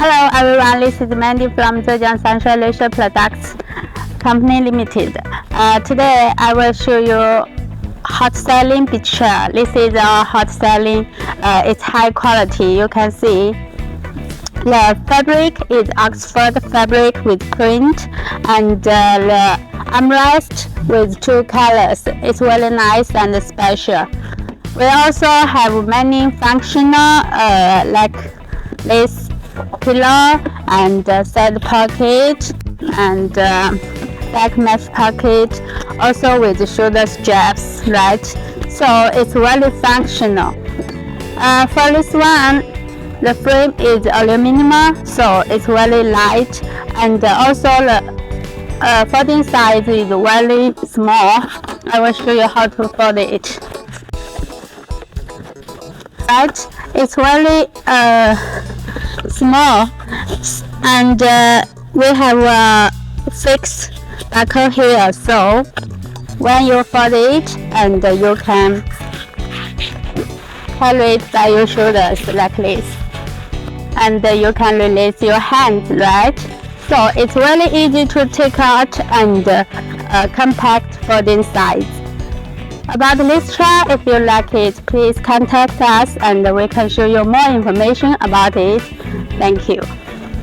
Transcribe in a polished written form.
Hello everyone, this is Mandy from Zhejiang Sunshine Leisure Products Company Limited. Today I will show you hot selling beach chair. This is a hot selling, it's high quality. You can see the fabric is Oxford fabric with print, and the armrest with two colors. It's really nice and special. We also have many functional like this pillow and side pocket and back mesh pocket, also with shoulder straps, right? So it's really functional. For this one, the frame is aluminum, so it's really light, and also the folding size is very small. I will show you how to fold it. Right, it's really small, and we have a fixed buckle here, so when you fold it, and you can carry it by your shoulders like this, and you can release your hands, right? So it's really easy to take out and compact folding size. About this chair, if you like it, please contact us and we can show you more information about it. Thank you.